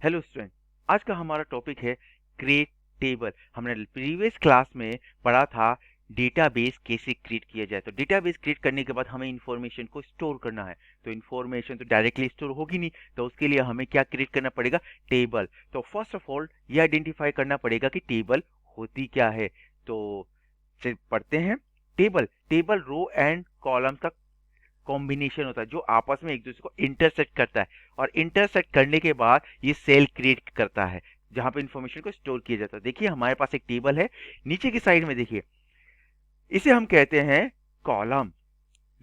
Hello student. आज का हमारा टॉपिक है क्रिएट टेबल। हमने प्रीवियस क्लास में पढ़ा था डेटाबेस कैसे क्रिएट किया जाए। तो डेटाबेस क्रिएट करने के बाद हमें इंफॉर्मेशन को स्टोर करना है। तो इंफॉर्मेशन तो डायरेक्टली स्टोर होगी नहीं, तो उसके लिए हमें क्या क्रिएट करना पड़ेगा? टेबल। तो फर्स्ट ऑफ ऑल ये आइडेंटिफाई करना पड़ेगा कि टेबल होती क्या है। तो चलिए पढ़ते हैं। Table table row and column का कॉम्बिनेशन होता है जो आपस में एक दूसरे को इंटरसेक्ट करता है, और इंटरसेक्ट करने के बाद ये सेल क्रिएट करता है जहां पे इंफॉर्मेशन को स्टोर किया जाता है। देखिए हमारे पास एक टेबल है, नीचे की साइड में देखिए इसे हम कहते हैं कॉलम,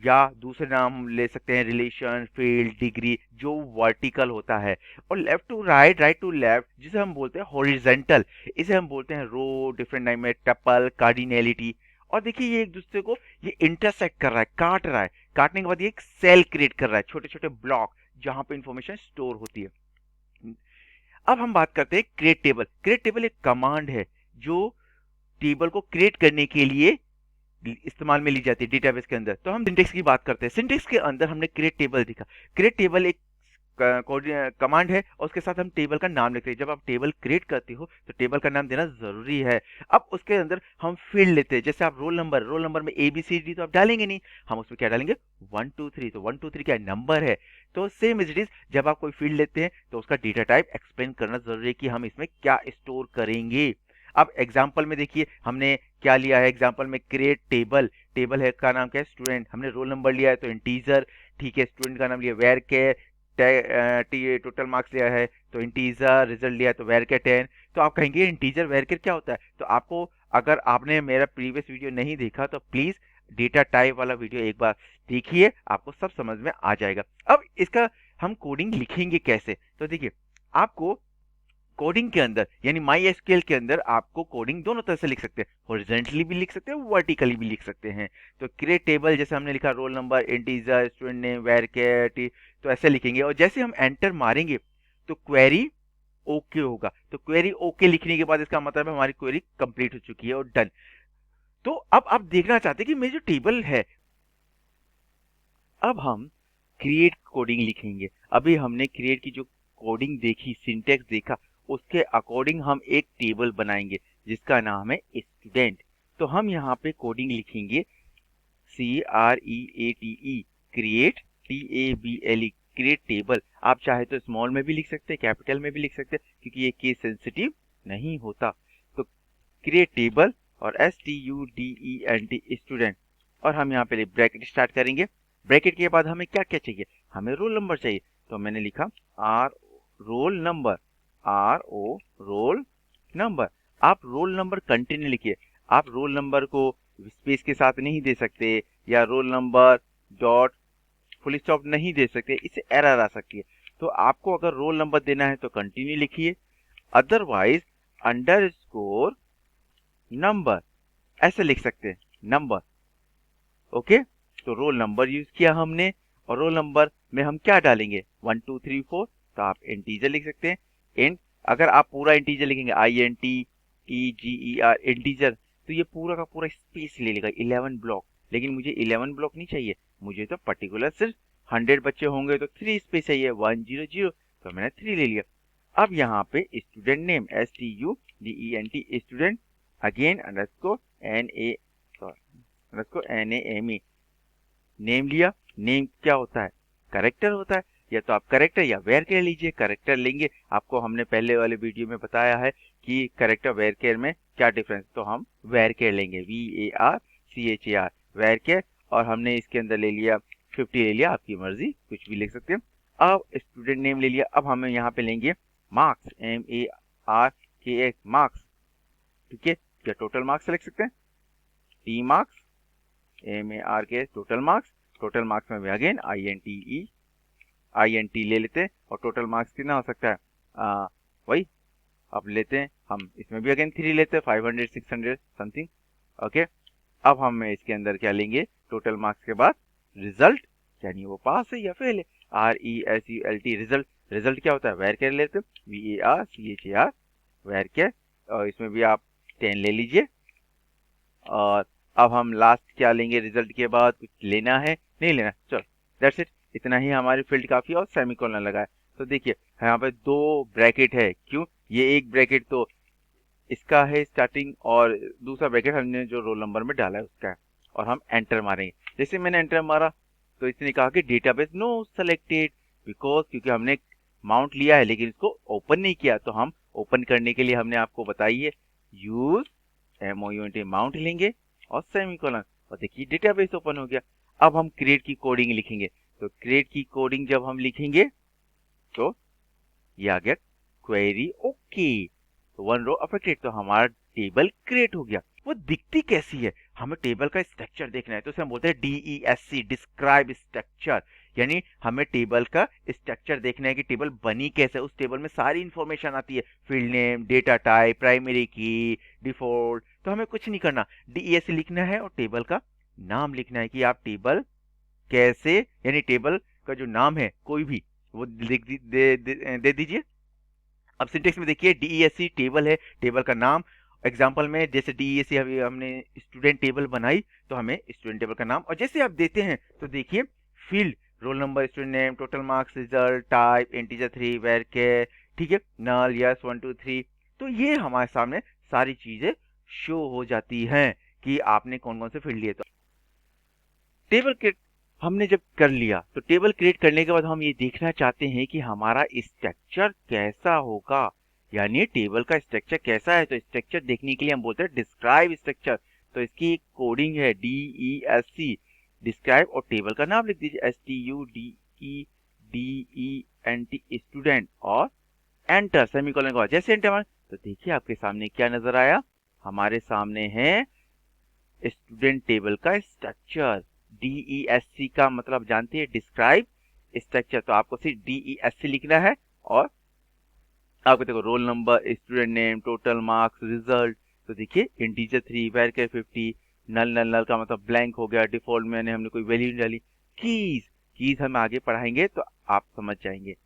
या दूसरे नाम हम ले सकते हैं रिलेशन, फील्ड, डिग्री, जो वर्टिकल होता है। और left to right, right to left जिसे हम बोलते हैं हॉरिजेंटल, इसे हम बोलते हैं रो, डिफरेंट नाम में टपल, कार्डिनैलिटी। और देखिए ये एक दूसरे को ये इंटरसेक्ट कर रहा है, काट रहा है। काटने के बाद ये एक सेल क्रिएट कर रहा है, छोटे छोटे ब्लॉक जहां पे इंफॉर्मेशन स्टोर होती है। अब हम बात करते हैं क्रिएट टेबल। क्रिएट टेबल एक कमांड है जो टेबल को क्रिएट करने के लिए इस्तेमाल में ली जाती है डेटाबेस के अंदर। तो हम सिंटेक्स की बात करते हैं। सिंटेक्स के अंदर हमने क्रिएट टेबल देखा। क्रिएट टेबल एक कमांड है और उसके साथ हम टेबल का नाम लिखते हैं। जब आप टेबल क्रिएट करते हो तो टेबल का नाम देना जरूरी है। अब उसके अंदर हम फील्ड लेते हैं, जैसे आप रोल नंबर में ABCD तो आप डालेंगे नहीं, हम उसमें क्या डालेंगे? 1 2 3। तो 1 2 3 क्या नंबर है। तो सेम इज इट इज, जब आप कोई फील्ड लेते हैं तो उसका डेटा टाइप एक्सप्लेन करना जरूरी है कि हम इसमें क्या स्टोर करेंगे। अब एग्जाम्पल में देखिए हमने क्या लिया है। एग्जाम्पल में क्रिएट टेबल, टेबल है का नाम क्या है? स्टूडेंट। हमने रोल नंबर लिया है तो इंटीजर, ठीक है। स्टूडेंट का नाम लिया वेर के, टोटल मार्क्स लिया है तो इंटीजर, रिजल्ट लिया है तो वेर के 10। तो आप कहेंगे इंटीजर वेर के क्या होता है? तो आपको, अगर आपने मेरा प्रीवियस वीडियो नहीं देखा तो प्लीज डेटा टाइप वाला वीडियो एक बार देखिए, आपको सब समझ में आ जाएगा। अब इसका हम कोडिंग लिखेंगे कैसे? तो देखिए आपको कोडिंग के अंदर यानी माई एसक्यूएल के अंदर आपको कोडिंग दोनों तरह से लिख सकते हैं, हॉरिजॉन्टली भी लिख सकते हैं, वर्टिकली भी लिख सकते हैं। तो क्रिएट टेबल जैसे हमने लिखा roll number, integer, student name, वेर कैट, तो ऐसे लिखेंगे। और जैसे हम एंटर मारेंगे तो क्वेरी ओके होगा। तो क्वेरी ओके लिखने के बाद इसका मतलब है हमारी क्वेरी कंप्लीट हो चुकी है और डन। तो अब आप देखना चाहते हैं कि मेरी जो टेबल है, अब हम क्रिएट कोडिंग लिखेंगे। अभी हमने क्रिएट की जो कोडिंग देखी, सिंटेक्स देखा, उसके अकॉर्डिंग हम एक टेबल बनाएंगे जिसका नाम है स्टूडेंट। तो हम यहाँ पे कोडिंग लिखेंगे CREATE, create, TABLE, create table. आप चाहे तो स्मॉल में भी लिख सकते हैं, कैपिटल में भी लिख सकते हैं, क्योंकि ये केस सेंसिटिव नहीं होता। तो क्रिएट टेबल और STUDENT, स्टूडेंट। और हम यहाँ पे ब्रैकेट स्टार्ट करेंगे। ब्रैकेट के बाद हमें क्या क्या चाहिए? हमें रोल नंबर चाहिए। तो मैंने लिखा R roll number, RO roll number. आप रोल नंबर कंटिन्यू लिखिए। आप रोल नंबर को स्पेस के साथ नहीं दे सकते, या roll number dot full stop नहीं दे सकते, इससे एरर आ सकती है। तो आपको अगर रोल नंबर देना है तो कंटिन्यू लिखिए, अदरवाइज अंडरस्कोर नंबर ऐसे लिख सकते हैं, नंबर। ओके। तो रोल नंबर यूज किया हमने, और रोल नंबर में हम क्या डालेंगे? 1 2 3 4। तो आप इंटीजर लिख सकते हैं, इंट। अगर आप पूरा इंटीजर लिखेंगे INTEGER इंटीजर, तो ये पूरा का पूरा स्पेस ले लेगा, 11 ब्लॉक। लेकिन मुझे 11 ब्लॉक नहीं चाहिए, मुझे तो पर्टिकुलर सिर्फ 100 बच्चे होंगे तो 3 स्पेस चाहिए, 100। तो मैंने 3 ले लिया। अब यहाँ पे student name STUDENT, student, again underscore NA, NAME, name लिया। नेम क्या होता है? करेक्टर होता है। या तो आप करेक्टर या वेर केयर लीजिए। करेक्टर लेंगे, आपको हमने पहले वाले वीडियो में बताया है कि करेक्टर वेर केयर में क्या डिफरेंस। तो हम वेर केयर लेंगे, VARCHAR, वेर केयर। और हमने इसके अंदर ले लिया 50 ले लिया, आपकी मर्जी कुछ भी लिख सकते हैं। अब स्टूडेंट नेम ले लिया। अब हमें यहाँ पे लेंगे मार्क्स, MARKS, मार्क्स, ठीक है। क्या टोटल मार्क्स लिख सकते हैं? T marks, MARKS, total marks. Total marks में भी अगेन INT ले लेते हैं। और टोटल मार्क्स कितना हो सकता है? वही अब लेते हैं हम, इसमें भी अगेन 3 लेते हैं, 500 600 समथिंग। ओके। अब हम इसके अंदर क्या लेंगे? टोटल मार्क्स के बाद रिजल्ट, यानी वो पास है या फेल है, RESULT, रिजल्ट। रिजल्ट क्या होता है? वेर केयर लेते हैं, VARCHAR, वेर केयर। और इसमें भी आप 10 ले लीजिए। और अब हम लास्ट क्या लेंगे? रिजल्ट के बाद कुछ लेना है नहीं लेना? चलो दैट्स इट, इतना ही हमारी फील्ड काफी है। और सेमीकोलन लगा है। तो देखिए यहाँ पे दो ब्रैकेट है, क्यों? ये एक ब्रैकेट तो इसका है स्टार्टिंग, और दूसरा ब्रैकेट हमने जो रोल नंबर में डाला है उसका है, और हम एंटर मारेंगे। जैसे मैंने एंटर मारा तो इसने कहा कि डेटाबेस नो सेलेक्टेड, बिकॉज क्योंकि हमने माउंट लिया है लेकिन इसको ओपन नहीं किया। तो हम ओपन करने के लिए हमने आपको बताई है यूज MOUNT माउंट लेंगे और सेमीकोलन, और देखिए डेटाबेस ओपन हो गया। अब हम क्रिएट की कोडिंग लिखेंगे। तो क्रिएट की कोडिंग जब हम लिखेंगे तो ये आ गया क्वेरी ओके, तो वन रो अफेक्टेड, तो हमारा टेबल क्रिएट हो गया। वो दिखती कैसी है, हमें टेबल का स्ट्रक्चर देखना है, तो उसे हम बोलते हैं DESC, डिस्क्राइब स्ट्रक्चर। यानी हमें टेबल का स्ट्रक्चर देखना है कि टेबल बनी कैसे। उस टेबल में सारी इंफॉर्मेशन आती है, field name, data type, primary की, डिफॉल्ट। तो हमें कुछ नहीं करना, DESC लिखना है और टेबल का नाम लिखना है कि आप टेबल कैसे, यानी टेबल का जो नाम है कोई भी वो दे दीजिए। अब सिंटेक्स में देखिए DESC टेबल है, टेबल का नाम। एग्जांपल में जैसे DESC अभी हमने स्टूडेंट टेबल बनाई, तो हमें स्टूडेंट टेबल का नाम, और जैसे आप देते हैं तो देखिए field, roll number, student name, total marks, result, type, integer 3, वेर के, ठीक है, नल, यस, 1 2 3। तो ये हमारे सामने सारी चीजें शो हो जाती हैं कि आपने कौन कौन से फील्ड लिए। तो टेबल क्रिएट हमने जब कर लिया, तो टेबल क्रिएट करने के बाद हम ये देखना चाहते हैं कि हमारा स्ट्रक्चर कैसा होगा, यानी टेबल का स्ट्रक्चर कैसा है। तो स्ट्रक्चर देखने के लिए हम बोलते हैं डिस्क्राइब स्ट्रक्चर। तो इसकी एक कोडिंग है DESC, डिस्क्राइब, और टेबल का नाम लिख दीजिए STUDEDENT, स्टूडेंट, और एंटर, सेमीकोलन के बाद जैसे एंटर मारें तो देखिए आपके सामने क्या नजर आया, हमारे सामने है स्टूडेंट टेबल का स्ट्रक्चर। DESC का मतलब जानते हैं, डिस्क्राइब स्ट्रक्चर। तो आपको सिर्फ DESC लिखना है, और आपको देखो role number, student name, total marks, result. तो देखिए इंटीजर 3, वेर के 50, नल नल नल का मतलब ब्लैंक हो गया, डिफॉल्ट में हमने कोई वैल्यू नहीं डाली। कीज हम आगे पढ़ाएंगे तो आप समझ जाएंगे।